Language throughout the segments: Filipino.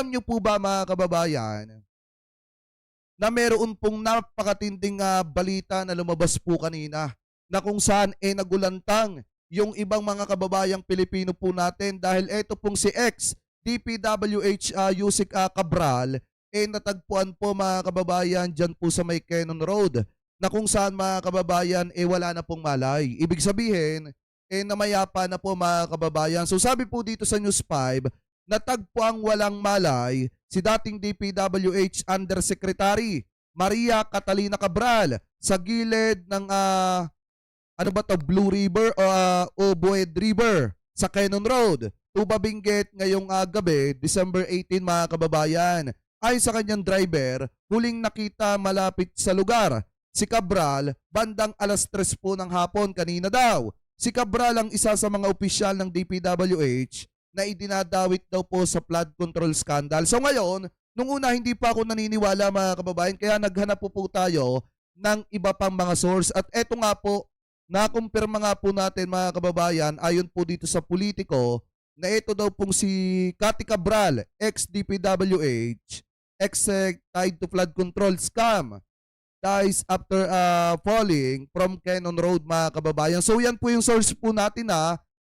Alam niyo po ba mga kababayan na meron pong napakatinding balita na lumabas po kanina na kung saan nagulantang yung ibang mga kababayang Pilipino po natin dahil eto pong si ex-DPWH Yusek Cabral natagpuan po mga kababayan dyan po sa may Cannon Road na kung saan mga kababayan wala na pong malay. Ibig sabihin namayapa na po mga kababayan. So sabi po dito sa News 5, natagpuang walang malay si dating DPWH Undersecretary Maria Catalina Cabral sa gilid ng Blue River o Bued River sa Cannon Road, Tuba Benguet ngayong gabi, December 18 mga kababayan. Ay sa kanyang driver, huling nakita malapit sa lugar si Cabral bandang alas 3 po ng hapon kanina daw. Si Cabral ang isa sa mga opisyal ng DPWH na idinadawit daw po sa flood control scandal. So ngayon, nung una hindi pa ako naniniwala mga kababayan, kaya naghanap po tayo ng iba pang mga source. At eto nga po, nakumpirma nga po natin mga kababayan, ayon po dito sa Politico, na ito daw pong si Cathy Cabral, ex-DPWH, tied to flood control scam, dies after falling from Cannon Road mga kababayan. So yan po yung source po natin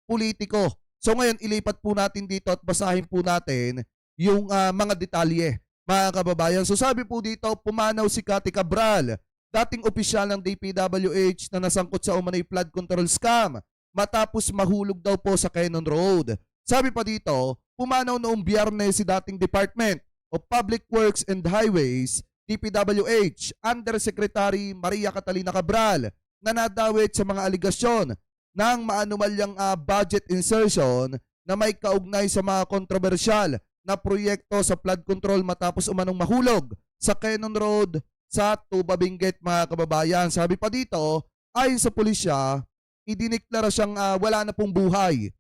Politico. So ngayon ilipat po natin dito at basahin po natin yung mga detalye mga kababayan. So sabi po dito, pumanaw si Cathy Cabral, dating opisyal ng DPWH na nasangkot sa umano'y flood control scam matapos mahulog daw po sa Cannon Road. Sabi pa dito, pumanaw noong Biyernes si dating Department of Public Works and Highways DPWH Undersecretary Maria Catalina Cabral na nadawit sa mga aligasyon ng maanumalyang budget insertion na may kaugnay sa mga kontrobersyal na proyekto sa flood control matapos umanong mahulog sa Cannon Road sa Tuba Benguet mga kababayan. Sabi pa dito, ayon sa pulisya, idiniklara siyang wala na pong buhay.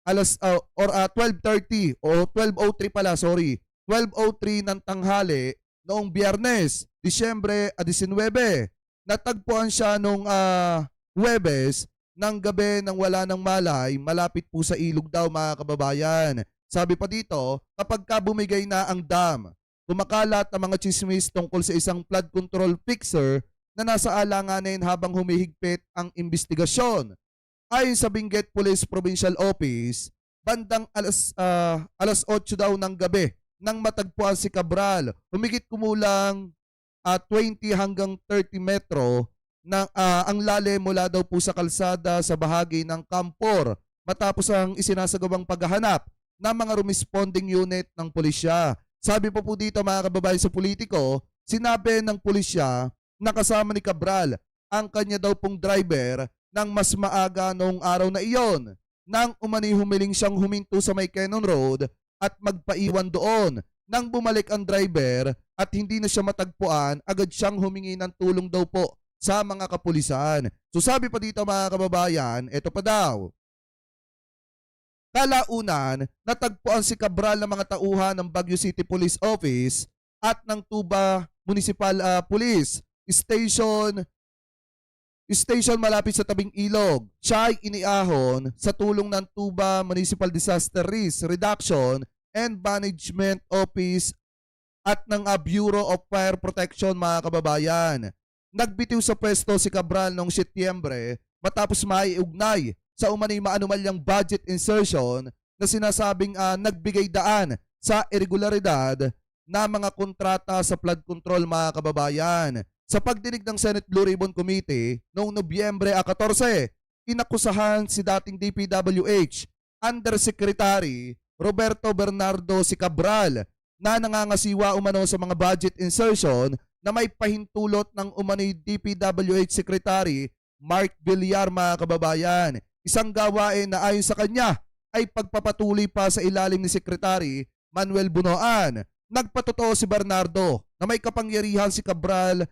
12:30 o 12:03 pala, sorry. 12:03 ng tanghali noong Biyernes, Disyembre 19. Natagpuan siya noong Huwebes ng gabi nang wala ng malay, malapit po sa ilog daw mga kababayan. Sabi pa dito, kapag bumigay na ang dam, kumakalat ang mga chismis tungkol sa isang flood control fixer na nasa alanganin habang humihigpit ang investigasyon. Ayon sa Benguet Police Provincial Office, bandang alas 8 daw ng gabi nang matagpuan si Cabral, humigit kumulang 20 hanggang 30 metro na ang lalim mula daw po sa kalsada sa bahagi ng Campor matapos ang isinasagawang paghahanap ng mga responding unit ng pulisya. Sabi po dito mga kababayan sa Politico, sinabi ng pulisya na kasama ni Cabral ang kanya daw pong driver nang mas maaga noong araw na iyon nang humiling siyang huminto sa may Cannon Road at magpaiwan doon. Nang bumalik ang driver at hindi na siya matagpuan, agad siyang humingi ng tulong daw po sa mga kapulisan. So sabi pa dito mga kababayan, ito pa daw. Kalaunan, natagpuan si Cabral ng mga tauhan ng Baguio City Police Office at ng Tuba Municipal Police Station malapit sa tabing ilog. Siya ay iniahon sa tulong ng Tuba Municipal Disaster Risk Reduction and Management Office at ng Bureau of Fire Protection mga kababayan. Nagbitiw sa pwesto si Cabral noong Setyembre matapos maiugnay sa umano'y maanumalyang budget insertion na sinasabing nagbigay daan sa irregularidad na mga kontrata sa flood control mga kababayan. Sa pagdinig ng Senate Blue Ribbon Committee noong Nobyembre 14, inakusahan si dating DPWH Undersecretary Roberto Bernardo si Cabral na nangangasiwa umano sa mga budget insertion na may pahintulot ng umano'y DPWH Secretary Mark Villar mga kababayan. Isang gawain na ayon sa kanya ay pagpapatuloy pa sa ilalim ni Secretary Manuel Bunoan. Nagpatotoo si Bernardo na may kapangyarihan si Cabral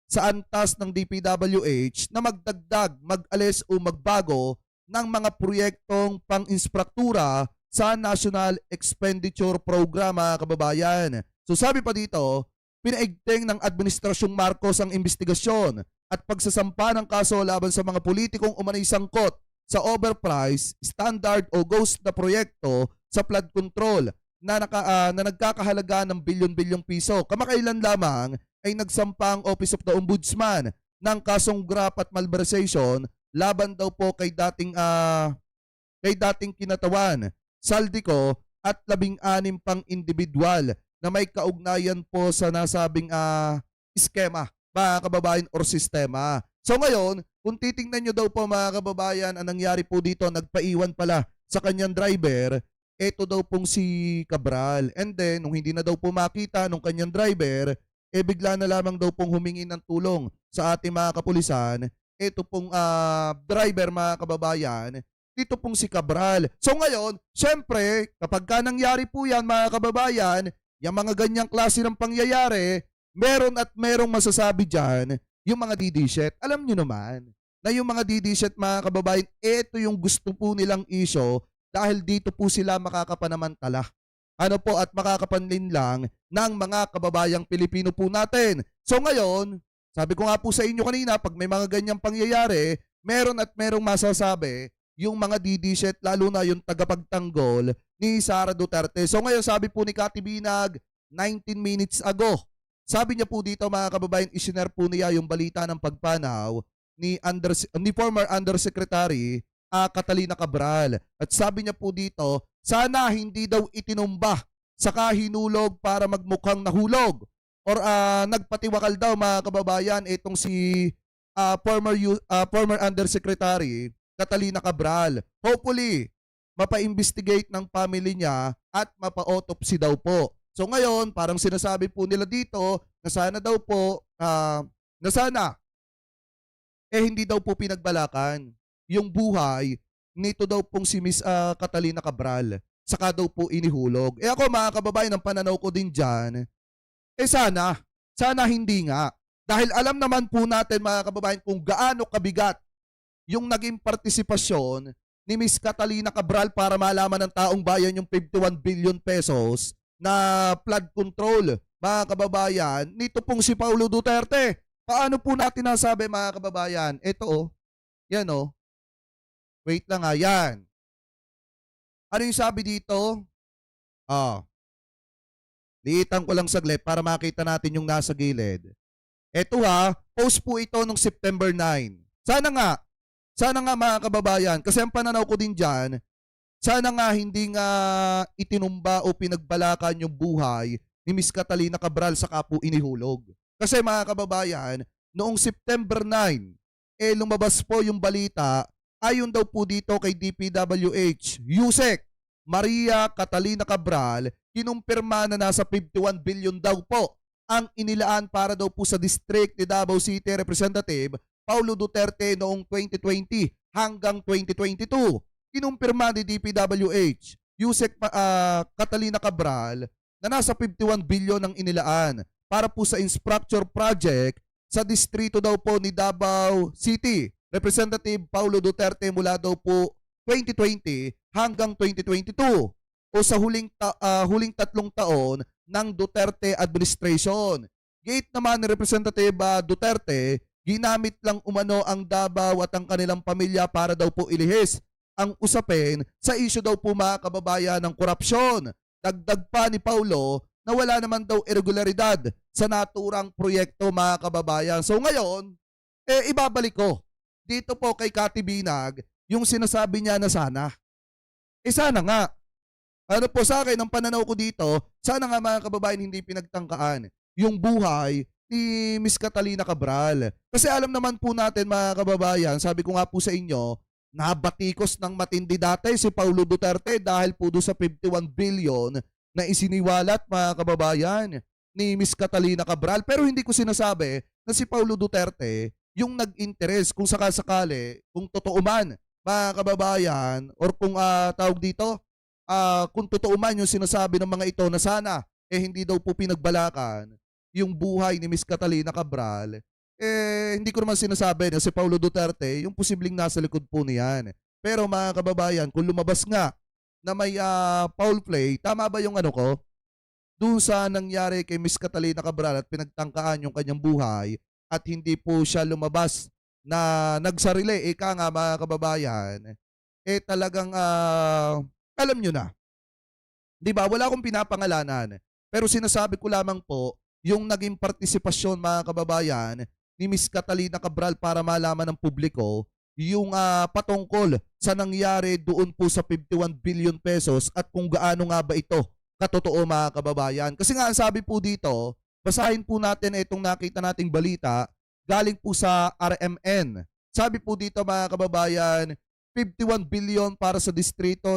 sa antas ng DPWH na magdagdag, mag-alis o magbago ng mga proyektong pang-instruktura sa National Expenditure Program mga kababayan. So sabi pa dito, pinaigting ng Administrasyong Marcos ang investigasyon at pagsasampa ng kaso laban sa mga politikong umanay sangkot sa overprice, standard o ghost na proyekto sa flood control na nagkakahalaga ng bilyon-bilyong piso. Kamakailan lamang ay nagsampa ang Office of the Ombudsman ng kasong graft at malversation laban daw po kay dating kinatawan, Saldico at 16 pang individual na may kaugnayan po sa nasabing iskema, mga kababayan, or sistema. So ngayon, kung titingnan nyo daw po mga kababayan, ang nangyari po dito, nagpaiwan pala sa kanyang driver, eto daw pong si Cabral. And then, nung hindi na daw po makita nung kanyang driver, bigla na lamang daw pong humingi ng tulong sa ating mga kapulisan. Eto pong driver, mga kababayan, dito pong si Cabral. So ngayon, syempre, kapag ka nangyari po yan, mga kababayan, yung mga ganyang klase ng pangyayari, meron at merong masasabi dyan, yung mga DD-shit. Alam nyo naman, na yung mga DD-shit, mga kababayan, ito yung gusto po nilang issue dahil dito po sila makakapanamantala. Ano po, at makakapanlin lang ng mga kababayang Pilipino po natin. So ngayon, sabi ko nga po sa inyo kanina, pag may mga ganyang pangyayari, meron at merong masasabi yung mga DD-shit, lalo na yung tagapagtanggol ni Sara Duterte. So ngayon, sabi po ni Kati Binag, 19 minutes ago, sabi niya po dito, mga kababayan, isinare po niya yung balita ng pagpanaw ni former Undersecretary Catalina Cabral. At sabi niya po dito, sana hindi daw itinumba saka hinulog para magmukhang nahulog. Or nagpatiwakal daw, mga kababayan, itong si former Undersecretary Catalina Cabral. Hopefully, mapa-investigate ng family niya at mapa-autopsy daw po. So ngayon, parang sinasabi po nila dito na sana daw po, na sana, hindi daw po pinagbalakan yung buhay nito daw pong si Miss Catalina Cabral. Saka daw po inihulog. Ako, mga kababayan, ang pananaw ko din dyan, sana hindi nga. Dahil alam naman po natin, mga kababayan, kung gaano kabigat yung naging partisipasyon ni Miss Catalina Cabral para malaman ng taong bayan yung 51 billion pesos na flood control, mga kababayan, nito pong si Paulo Duterte. Paano po natin nasabi, mga kababayan? Ito yan wait lang yan. Ano yung sabi dito? Liitan ko lang saglit para makita natin yung nasa gilid. Ito post po ito nung September 9. Sana nga mga kababayan, kasi ang pananaw ko din dyan, sana nga hindi nga itinumba o pinagbalakan yung buhay ni Miss Catalina Cabral saka po inihulog. Kasi mga kababayan, noong September 9, lumabas po yung balita, ayon daw po dito kay DPWH, Yusek Maria Catalina Cabral, kinumpirma na nasa 51 billion daw po ang inilaan para daw po sa district ni Davao City Representative Paulo Duterte noong 2020 hanggang 2022. Kinumpirma ni DPWH, Yusek Catalina Cabral, na nasa 51 billion ang inilaan para po sa infrastructure project sa distrito daw po ni Davao City Representative Paulo Duterte mula daw po 2020 hanggang 2022 o sa huling 3 taon ng Duterte administration. Gate naman ni Representative Duterte, ginamit lang umano ang Davao at ang kanilang pamilya para daw po ilihis ang usapin sa issue daw po, mga kababayan, ng korupsyon. Dagdag pa ni Paulo na wala naman daw irregularidad sa naturang proyekto, mga kababayan. So ngayon, ibabalik ko dito po kay Kati Binag yung sinasabi niya na sana. Sana nga. Ano po sa akin, ang pananaw ko dito, sana nga, mga kababayan, hindi pinagtangkaan yung buhay ni Miss Catalina Cabral. Kasi alam naman po natin, mga kababayan, sabi ko nga po sa inyo, nabatikos ng matindi dati si Paulo Duterte dahil po doon sa 51 billion na isiniwalat, mga kababayan, ni Miss Catalina Cabral. Pero hindi ko sinasabi na si Paulo Duterte yung nag-interest kung sakasakali, kung totoo man, mga kababayan, or kung tawag dito, kung totoo man yung sinasabi ng mga ito na sana hindi daw po pinagbalakan yung buhay ni Miss Catalina Cabral, hindi ko naman sinasabi na si Paulo Duterte yung posibleng nasa likod po niyan. Pero mga kababayan, kung lumabas nga na may foul play, tama ba yung ano ko? Doon sa nangyari kay Miss Catalina Cabral at pinagtangkaan yung kanyang buhay at hindi po siya lumabas na nagsarili, ika nga, mga kababayan, talagang alam nyo na, 'Di ba? Wala akong pinapangalanan. Pero sinasabi ko lamang po yung naging partisipasyon mga kababayan ni Miss Catalina Cabral para malaman ng publiko yung patungkol sa nangyari doon po sa 51 billion pesos at kung gaano nga ba ito katotoo mga kababayan. Kasi nga ang sabi po dito, basahin po natin itong nakita nating balita galing po sa RMN. Sabi po dito mga kababayan, 51 billion para sa distrito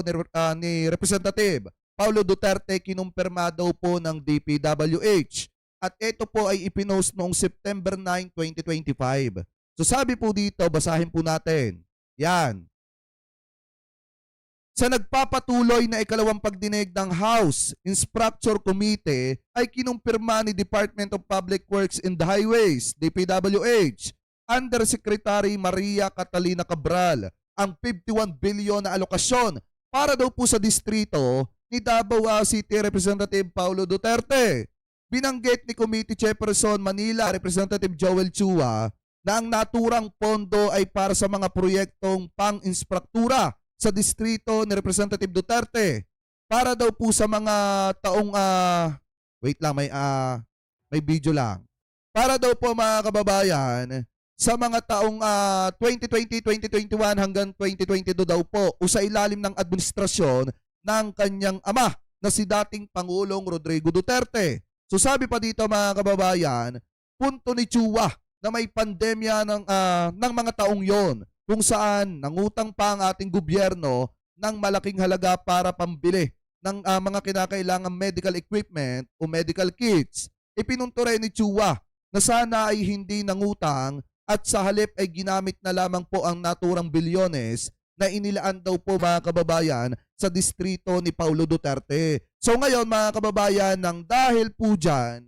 ni Representative Paulo Duterte kinumpirma daw po ng DPWH. At ito po ay ipinost noong September 9, 2025. So sabi po dito, basahin po natin. Yan. Sa nagpapatuloy na ikalawang pagdinig ng House Infrastructure Committee ay kinumpirma ni Department of Public Works and Highways, DPWH, Undersecretary Maria Catalina Cabral ang 51 billion na alokasyon para daw po sa distrito ni Davao City Representative Paulo Duterte. Binanggit ni Committee Chairperson Manila Representative Joel Chua na ang naturang pondo ay para sa mga proyektong pang-infrastruktura sa distrito ni Representative Duterte para daw po sa mga taong wait lang may video lang. Para daw po mga kababayan sa mga taong 2020, 2021 hanggang 2022 daw po o sa ilalim ng administrasyon ng kanyang ama na si dating Pangulong Rodrigo Duterte. So sabi pa dito mga kababayan, punto ni Chua na may pandemya ng mga taong yon kung saan nangutang pa ang ating gobyerno ng malaking halaga para pambili ng mga kinakailangang medical equipment o medical kits. Ipinunto rin ni Chua na sana ay hindi nangutang at sa halip ay ginamit na lamang po ang naturang bilyones na inilaan daw po mga kababayan sa distrito ni Paulo Duterte. So ngayon mga kababayan, nang dahil po dyan,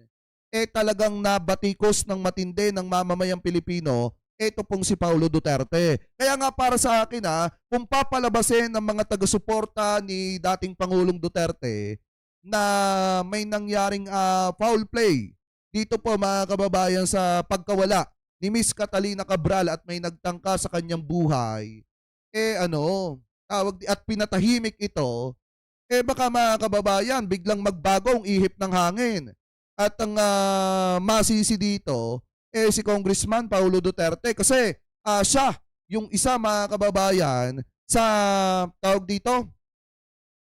talagang nabatikos ng matindi ng mamamayang Pilipino, ito pong si Paulo Duterte. Kaya nga para sa akin kung papalabasin ng mga taga-suporta ni dating Pangulong Duterte na may nangyaring foul play dito po mga kababayan sa pagkawala ni Miss Catalina Cabral at may nagtangka sa kanyang buhay, at pinatahimik ito, baka mga kababayan biglang magbago ang ihip ng hangin. At ang masisi dito, si Congressman Paulo Duterte kasi siya yung isa mga kababayan sa tawag dito,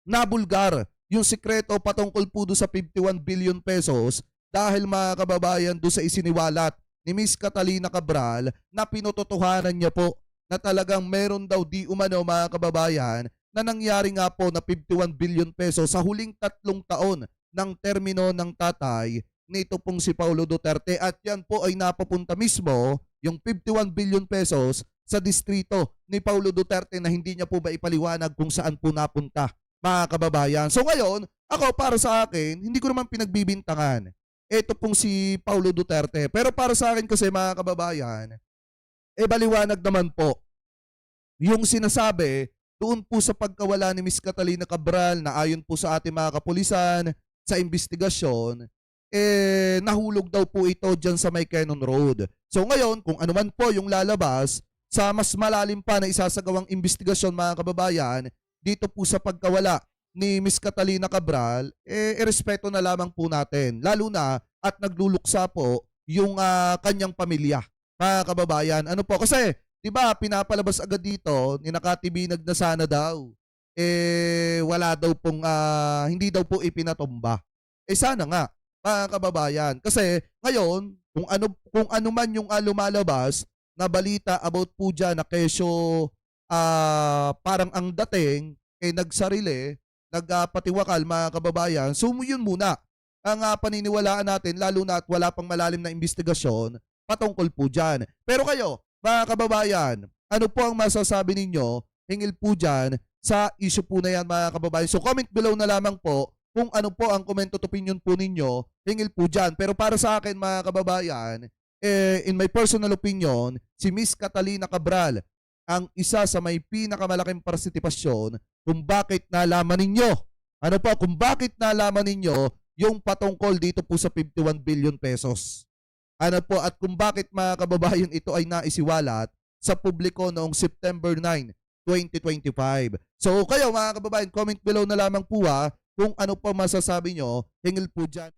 nabulgar yung sikreto patungkol po do sa 51 billion pesos dahil mga kababayan do sa isiniwalat ni Miss Catalina Cabral na pinutotohanan niya po na talagang meron daw di umano mga kababayan na nangyari nga po na 51 billion pesos sa huling 3 taon ng termino ng tatay nito pong si Paulo Duterte at yan po ay napapunta mismo yung 51 billion pesos sa distrito ni Paulo Duterte na hindi niya po ba ipaliwanag kung saan po napunta mga kababayan. So ngayon, ako para sa akin, hindi ko naman pinagbibintangan ito pong si Paulo Duterte. Pero para sa akin kasi mga kababayan, baliwanag naman po yung sinasabi doon po sa pagkawala ni Miss Catalina Cabral na ayon po sa ating mga kapulisan sa investigasyon, nahulog daw po ito dyan sa may Cannon Road. So ngayon, kung ano man po yung lalabas sa mas malalim pa na isasagawang investigasyon mga kababayan, dito po sa pagkawala ni Miss Catalina Cabral, irespeto na lamang po natin. Lalo na at nagluluksa po yung kanyang pamilya, mga kababayan. Ano po, kasi, di ba, pinapalabas agad dito, ninakatibinag na sana daw. Wala daw pong, hindi daw po ipinatumba. Sana nga, mga kababayan. Kasi ngayon, kung ano man yung lumalabas na balita about po dyan na kesyo parang ang dating nagsarili, nagpatiwakal mga kababayan, so yun muna ang paniniwalaan natin lalo na at wala pang malalim na investigasyon patungkol po dyan. Pero kayo, mga kababayan, ano po ang masasabi ninyo hingil po dyan sa issue po na yan mga kababayan? So comment below na lamang po kung ano po ang comment at opinion po ninyo hingil po dyan. Pero para sa akin mga kababayan, in my personal opinion, si Miss Catalina Cabral ang isa sa may pinakamalaking partisipasyon kung bakit nalaman ninyo. Ano po, kung bakit nalaman ninyo yung patungkol dito po sa 51 billion pesos. Ano po, at kung bakit mga kababayan ito ay naisiwalat sa publiko noong September 9, 2025. So kayo mga kababayan, comment below na lamang po Kung ano pa masasabi nyo, hingil po dyan.